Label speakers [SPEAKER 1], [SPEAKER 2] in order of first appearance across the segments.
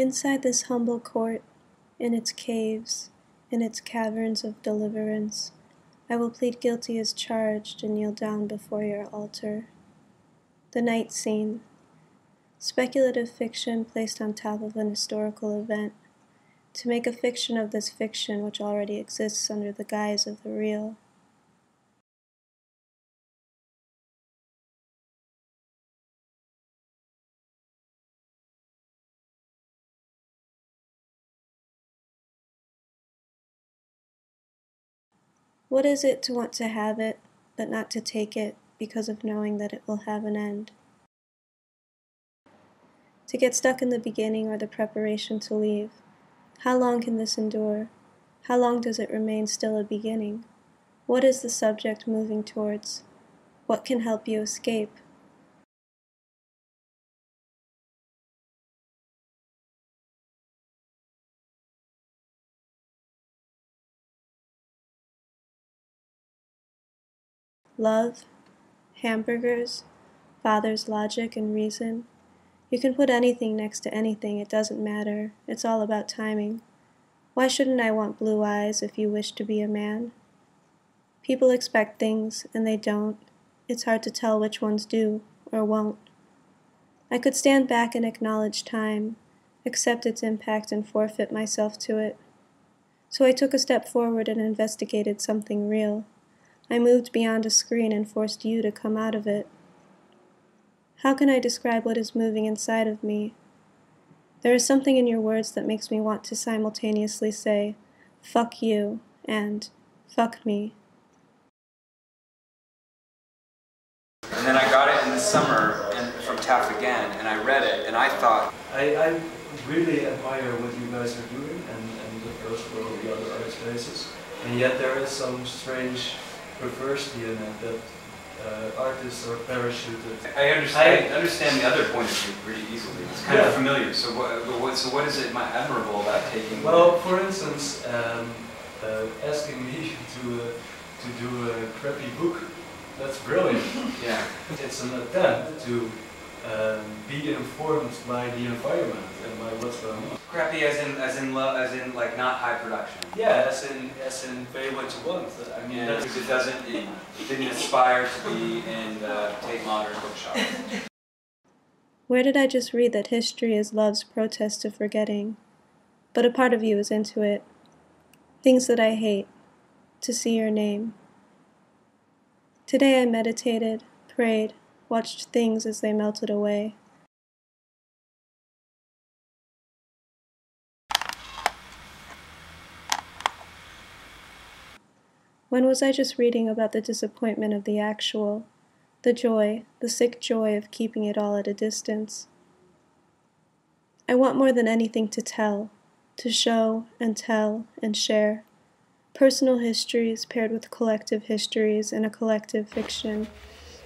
[SPEAKER 1] Inside this humble court, in its caves, in its caverns of deliverance, I will plead guilty as charged and kneel down before your altar. The night scene. Speculative fiction placed on top of an historical event, to make a fiction of this fiction which already exists under the guise of the real. What is it to want to have it, but not to take it because of knowing that it will have an end? To get stuck in the beginning or the preparation to leave. How long can this endure? How long does it remain still a beginning? What is the subject moving towards? What can help you escape? Love, hamburgers, father's logic and reason. You can put anything next to anything, it doesn't matter. It's all about timing. Why shouldn't I want blue eyes if you wish to be a man? People expect things, and they don't. It's hard to tell which ones do or won't. I could stand back and acknowledge time, accept its impact and forfeit myself to it. So I took a step forward and investigated something real. I moved beyond a screen and forced you to come out of it. How can I describe what is moving inside of me? There is something in your words that makes me want to simultaneously say, fuck you, and fuck me.
[SPEAKER 2] And then I got it in the summer from TAF again, and I read it, and I thought...
[SPEAKER 3] I really admire what you guys are doing, and that goes for all the other art spaces. And yet there is some strange perversity in it that artists are parachuted.
[SPEAKER 2] I understand the other point of view pretty easily. It's kind of familiar. So what is it admirable about taking?
[SPEAKER 3] Well, for instance, asking me to do a crappy book, that's brilliant.
[SPEAKER 2] Yeah.
[SPEAKER 3] It's an attempt to be informed by the environment and by what's going on.
[SPEAKER 2] Crappy as in like not high production.
[SPEAKER 3] Yeah, as in pay what you want. I mean,
[SPEAKER 2] yeah, because it didn't aspire to be in the Tate Modern bookshop.
[SPEAKER 1] Where did I just read that history is love's protest to forgetting? But a part of you is into it. Things that I hate. To see your name. Today I meditated, prayed, watched things as they melted away. When was I just reading about the disappointment of the actual, the joy, the sick joy of keeping it all at a distance? I want more than anything to tell, to show and tell and share. Personal histories paired with collective histories in a collective fiction.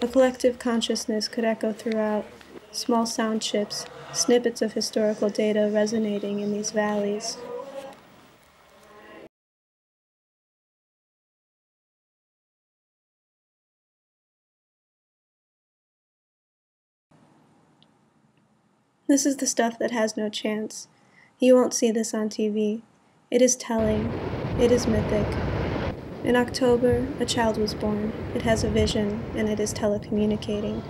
[SPEAKER 1] A collective consciousness could echo throughout, small sound chips, snippets of historical data resonating in these valleys. This is the stuff that has no chance. You won't see this on TV. It is telling. It is mythic. In October, a child was born. It has a vision, and it is telecommunicating.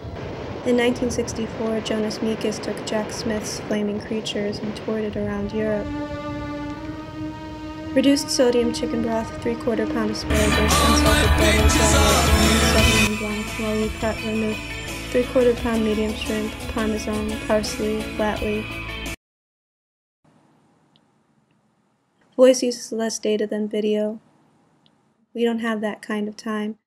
[SPEAKER 1] In 1964, Jonas Mekas took Jack Smith's Flaming Creatures and toured it around Europe. Reduced sodium chicken broth, 3/4 pound asparagus, unsalted butter, Sauvignon Blanc, while you prep remove 3/4 pound medium shrimp, parmesan, parsley, flat leaf. Voice uses less data than video. We don't have that kind of time.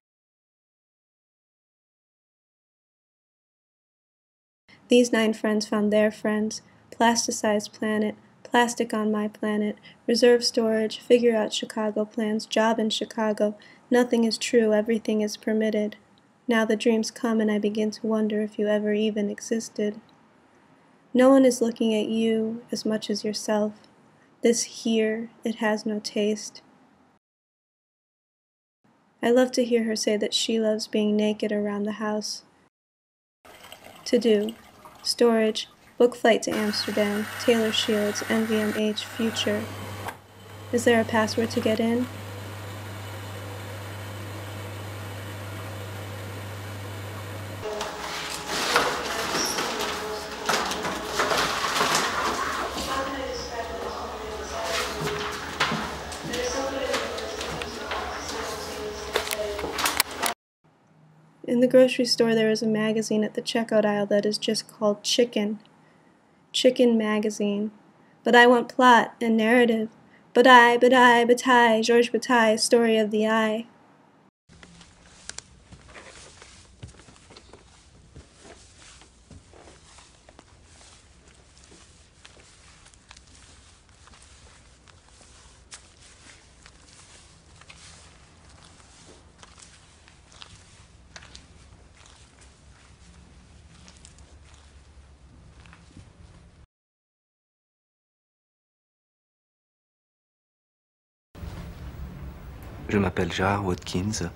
[SPEAKER 1] These 9 friends found their friends, plasticized planet, plastic on my planet, reserve storage, figure out Chicago plans, job in Chicago. Nothing is true, everything is permitted. Now the dreams come and I begin to wonder if you ever even existed. No one is looking at you as much as yourself. This here, it has no taste. I love to hear her say that she loves being naked around the house. To do. Storage. Book flight to Amsterdam, Taylor Shields, NVMH, future. Is there a password to get in? In the grocery store, there is a magazine at the checkout aisle that is just called Chicken. Chicken Magazine. But I want plot and narrative. Bataille, Georges Bataille, Story of the Eye.
[SPEAKER 4] Je m'appelle Gérard Watkins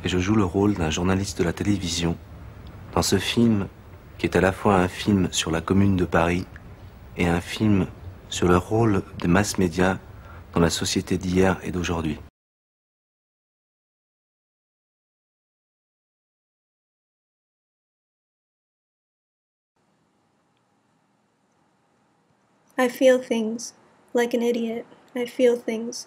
[SPEAKER 4] et je joue le rôle d'un journaliste de la télévision dans ce film qui est à la fois un film sur la Commune de Paris et un film sur le rôle des mass médias dans la société d'hier et d'aujourd'hui.
[SPEAKER 1] I feel things. Like an idiot, I feel things.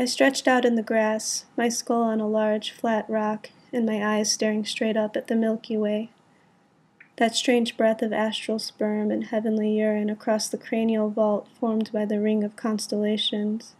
[SPEAKER 1] I stretched out in the grass, my skull on a large, flat rock, and my eyes staring straight up at the Milky Way. That strange breath of astral sperm and heavenly urine across the cranial vault formed by the ring of constellations.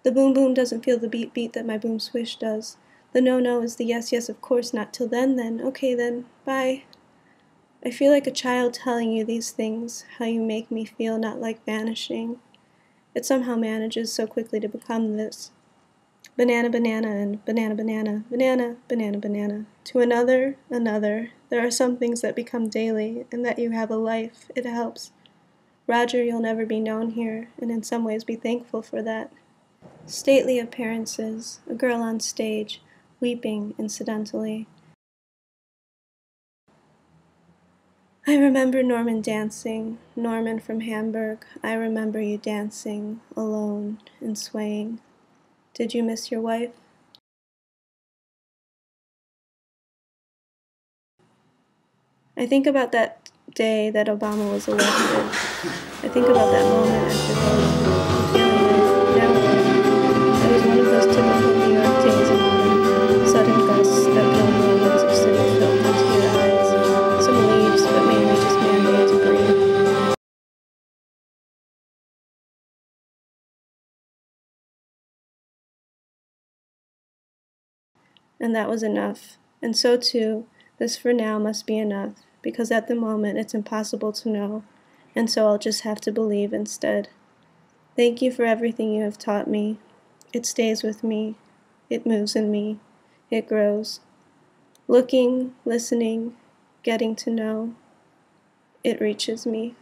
[SPEAKER 1] The boom boom doesn't feel the beat beat that my boom swish does. The no no is the yes yes of course not till then, okay then, bye. I feel like a child telling you these things, how you make me feel not like vanishing. It somehow manages so quickly to become this. Banana banana and banana banana, banana banana banana. To another, there are some things that become daily, and that you have a life, it helps. Roger, you'll never be known here, and in some ways be thankful for that. Stately appearances, a girl on stage, weeping incidentally. I remember Norman dancing, Norman from Hamburg. I remember you dancing, alone and swaying. Did you miss your wife? I think about that day that Obama was elected. I think about that moment after voting, feeling like, no. It was one of those typical New York days in autumn, sudden gusts that blow millions of city filth into your eyes, some leaves, but mainly just man-made debris. And that was enough, and so too, this for now must be enough, because at the moment it's impossible to know, and so I'll just have to believe instead. Thank you for everything you have taught me. It stays with me. It moves in me. It grows. Looking, listening, getting to know. It reaches me.